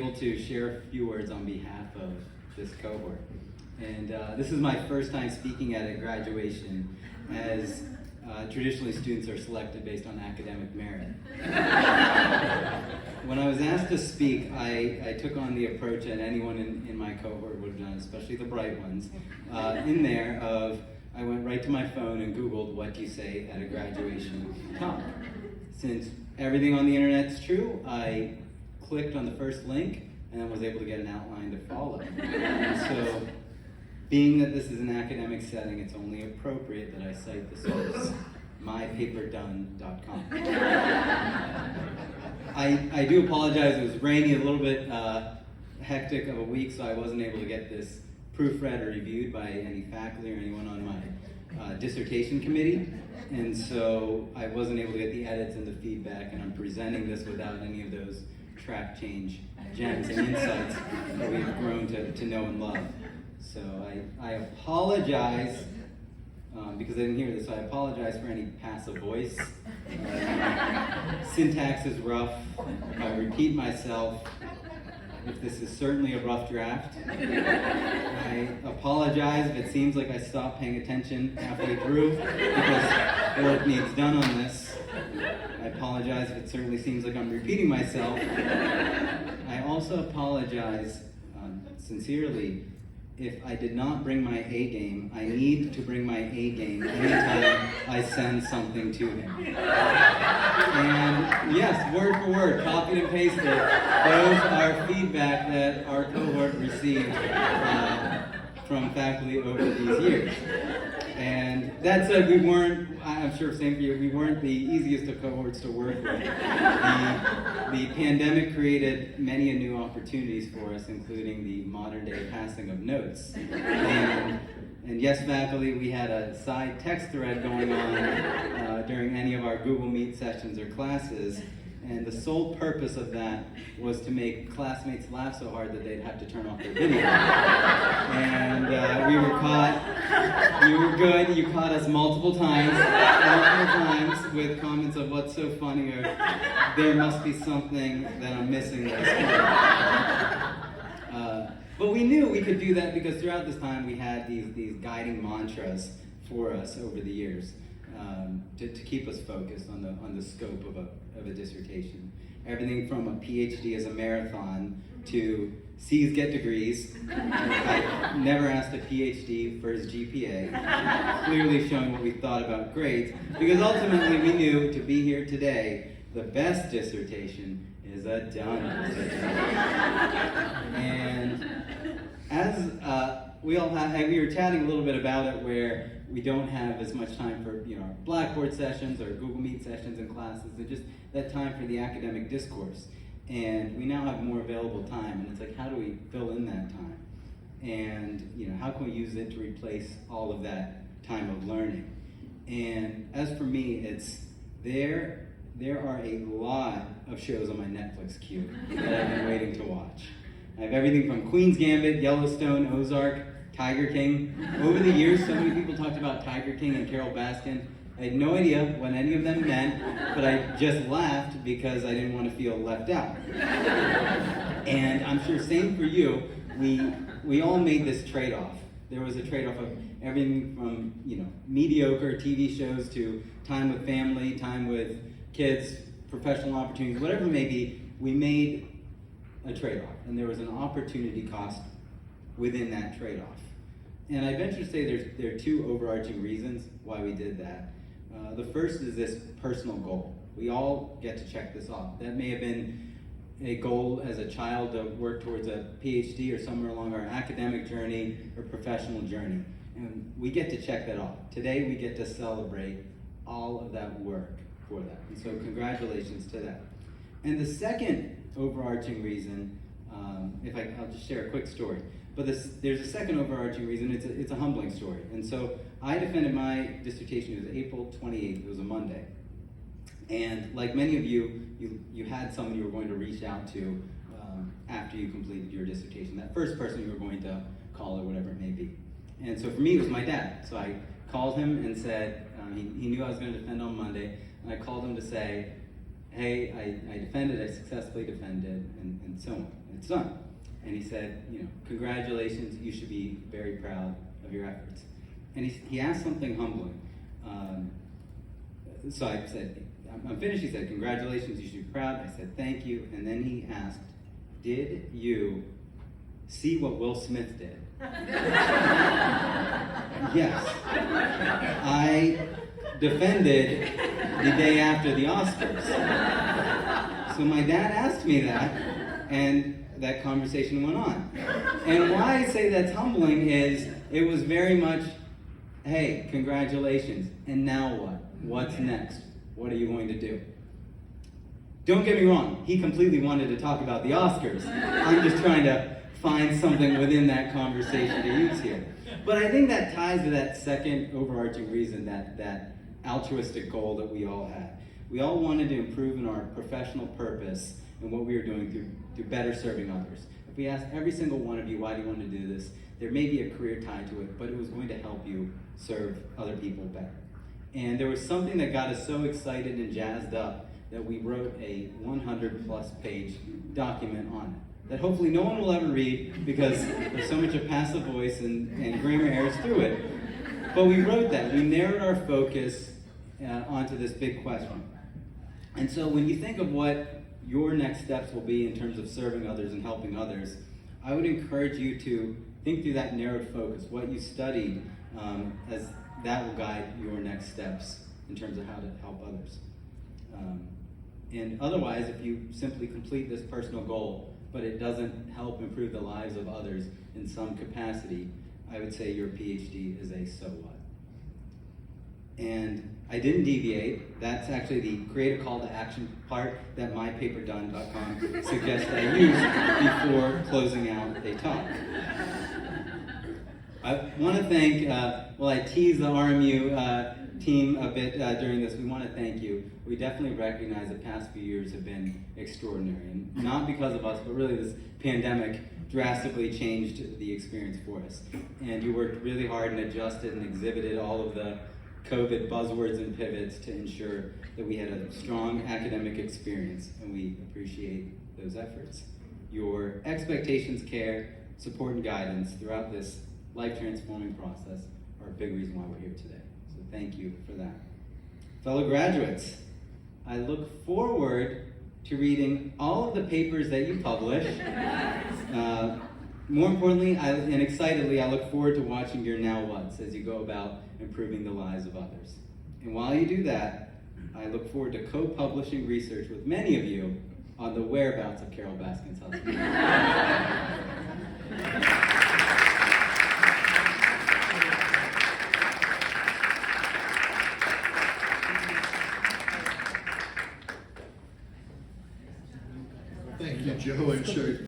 Able to share a few words on behalf of this cohort. And this is my first time speaking at a graduation, as traditionally students are selected based on academic merit. When I was asked to speak, I took on the approach that anyone in my cohort would have done, especially the bright ones, I went right to my phone and Googled what do you say at a graduation talk. Since everything on the internet is true, I clicked on the first link and then was able to get an outline to follow. And so, being that this is an academic setting, it's only appropriate that I cite the source, mypaperdone.com. I do apologize, it was rainy, a little bit hectic of a week, so I wasn't able to get this proofread or reviewed by any faculty or anyone on my dissertation committee. And so I wasn't able to get the edits and the feedback, and I'm presenting this without any of those track change gems and insights that we've grown to know and love. So I apologize, because I didn't hear this, so I apologize for any passive voice. Syntax is rough. If I repeat myself, if this is certainly a rough draft. I apologize if it seems like I stopped paying attention halfway through because work needs done on this. I apologize if it certainly seems like I'm repeating myself. I also apologize sincerely if I did not bring my A game. I need to bring my A game anytime I send something to him. And yes, word for word, copied and pasted, those are feedback that our cohort received from faculty over these years. And that said, we weren't, I'm sure same for you, we weren't the easiest of cohorts to work with. The pandemic created many new opportunities for us, including the modern day passing of notes. And yes, faculty, we had a side text thread going on during any of our Google Meet sessions or classes. And the sole purpose of that was to make classmates laugh so hard that they'd have to turn off their video. And we were caught. You were good. You caught us multiple times with comments of what's so funny or there must be something that I'm missing that's but we knew we could do that because throughout this time we had these guiding mantras for us over the years. To keep us focused on the scope of a dissertation. Everything from a PhD as a marathon to C's get degrees. I never asked a PhD for his GPA, clearly showing what we thought about grades, because ultimately we knew to be here today, the best dissertation is a done dissertation. And as we were chatting a little bit about it, where we don't have as much time for our Blackboard sessions or Google Meet sessions and classes, and just that time for the academic discourse. And we now have more available time, and it's like, how do we fill in that time? And how can we use it to replace all of that time of learning? And as for me, it's there are a lot of shows on my Netflix queue that I've been waiting to watch. I have everything from Queen's Gambit, Yellowstone, Ozark, Tiger King. Over the years, so many people talked about Tiger King and Carol Baskin. I had no idea what any of them meant, but I just laughed because I didn't want to feel left out. And I'm sure same for you, we all made this trade-off. There was a trade-off of everything from mediocre TV shows to time with family, time with kids, professional opportunities, whatever it may be. We made a trade-off, and there was an opportunity cost within that trade-off. And I venture to say there are two overarching reasons why we did that. The first is this personal goal. We all get to check this off. That may have been a goal as a child to work towards a PhD or somewhere along our academic journey or professional journey. And we get to check that off. Today we get to celebrate all of that work for that. And so congratulations to that. And the second overarching reason, I'll just share a quick story. But there's a second overarching reason. It's a humbling story. And so I defended my dissertation. It was April 28th. It was a Monday. And like many of you had someone you were going to reach out to after you completed your dissertation. That first person you were going to call or whatever it may be. And so for me, it was my dad. So I called him and said, he knew I was going to defend on Monday. And I called him to say, hey, I defended, I successfully defended, and so on. and it's done. And he said, congratulations, you should be very proud of your efforts. And he asked something humbling. So I said, I'm finished. He said, congratulations, you should be proud. I said, thank you. And then he asked, did you see what Will Smith did? Yes. I defended the day after the Oscars. So my dad asked me that, and that conversation went on. And why I say that's humbling is it was very much, hey, congratulations, and now what? What's next? What are you going to do? Don't get me wrong, he completely wanted to talk about the Oscars. I'm just trying to find something within that conversation to use here. But I think that ties to that second overarching reason, that altruistic goal that we all had. We all wanted to improve in our professional purpose and what we were doing through better serving others. If we asked every single one of you, why do you want to do this? There may be a career tied to it, but it was going to help you serve other people better. And there was something that got us so excited and jazzed up that we wrote a 100-plus page document on it that hopefully no one will ever read because there's so much of passive voice and grammar errors through it. But we wrote that. We narrowed our focus onto this big question. And so when you think of what your next steps will be in terms of serving others and helping others, I would encourage you to think through that narrowed focus, what you studied, as that will guide your next steps in terms of how to help others. And otherwise, if you simply complete this personal goal, but it doesn't help improve the lives of others in some capacity, I would say your PhD is a so what. And I didn't deviate. That's actually the create a call to action part that mypaperdone.com suggests I use before closing out a talk. I want to thank, I teased the RMU team a bit during this. We want to thank you. We definitely recognize the past few years have been extraordinary, and not because of us, but really this pandemic drastically changed the experience for us. And you worked really hard and adjusted and exhibited all of the COVID buzzwords and pivots to ensure that we had a strong academic experience, and we appreciate those efforts. Your expectations, care, support, and guidance throughout this life-transforming process are a big reason why we're here today. So thank you for that. Fellow graduates, I look forward to reading all of the papers that you publish. More importantly, and excitedly, I look forward to watching your now what's as you go about improving the lives of others. And while you do that, I look forward to co-publishing research with many of you on the whereabouts of Carol Baskin's husband. Thank you, Joe and Sherry.